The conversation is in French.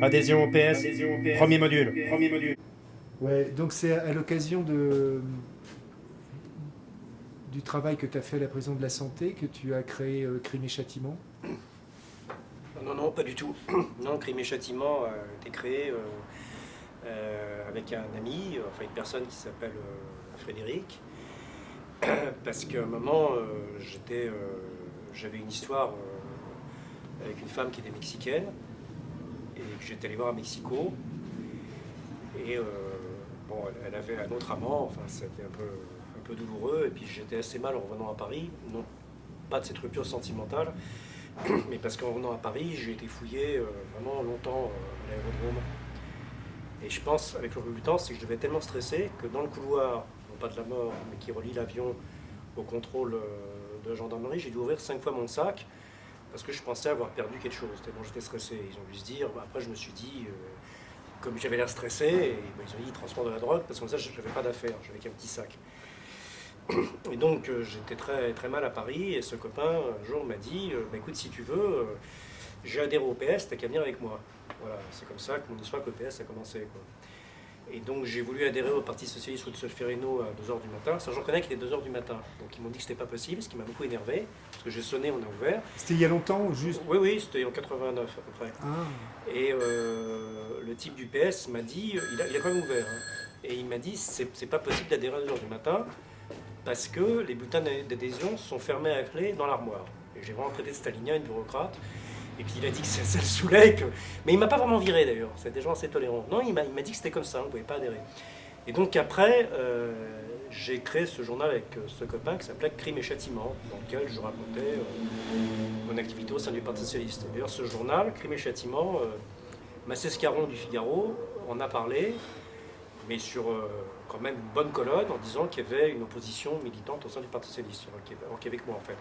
Adhésion au PS, premier module. Ouais, donc c'est à l'occasion du travail que tu as fait à la prison de la Santé que tu as créé Crime et Châtiment. Non, non, pas du tout. Non, Crime et Châtiment a été créé avec un ami, enfin une personne qui s'appelle Frédéric, parce qu'à un moment, j'avais une histoire avec une femme qui était mexicaine, et que j'étais allé voir à Mexico, et bon, elle avait un autre amant, enfin c'était un peu douloureux, et puis j'étais assez mal en revenant à Paris, non pas de cette rupture sentimentale, mais parce qu'en revenant à Paris, j'ai été fouillé vraiment longtemps à l'aérodrome. Et je pense, avec le recul du temps, c'est que je devais être tellement stressé que dans le couloir, non pas de la mort, mais qui relie l'avion au contrôle de la gendarmerie, j'ai dû ouvrir 5 fois mon sac parce que je pensais avoir perdu quelque chose, tellement j'étais stressé. Ils ont dû se dire, après je me suis dit, comme j'avais l'air stressé, et, ils ont dit, transport de la drogue, parce que comme ça, je n'avais pas d'affaires, j'avais qu'un petit sac. Et donc j'étais très, très mal à Paris, et ce copain, un jour, m'a dit, écoute, si tu veux, j'ai adhéré au PS, t'as qu'à venir avec moi. Voilà, c'est comme ça que mon histoire avec le PS a commencé, quoi. Et donc j'ai voulu adhérer au Parti Socialiste rue de Solferino à 2h du matin. Ça, j'en connais qu'il est 2h du matin. Donc ils m'ont dit que c'était pas possible, ce qui m'a beaucoup énervé, parce que j'ai sonné, on a ouvert. C'était il y a longtemps ou juste... Oui, oui, c'était en 89 à peu près. Ah, Et le type du PS m'a dit, il a quand même ouvert, hein. Et il m'a dit, c'est pas possible d'adhérer à 2h du matin, parce que les bulletins d'adhésion sont fermés à clé dans l'armoire. Et j'ai vraiment traité de stalinien, une bureaucrate. Et puis il a dit que ça le saoulait, mais il m'a pas vraiment viré d'ailleurs, c'est des gens assez tolérants. Non, il m'a dit que c'était comme ça, on ne pouvait pas adhérer. Et donc après, j'ai créé ce journal avec ce copain qui s'appelait Crime et Châtiment, dans lequel je racontais mon activité au sein du Parti Socialiste. Et d'ailleurs ce journal, Crime et Châtiment, Massé Scarron du Figaro en a parlé, mais sur quand même une bonne colonne en disant qu'il y avait une opposition militante au sein du Parti Socialiste, qui est avec moi en fait.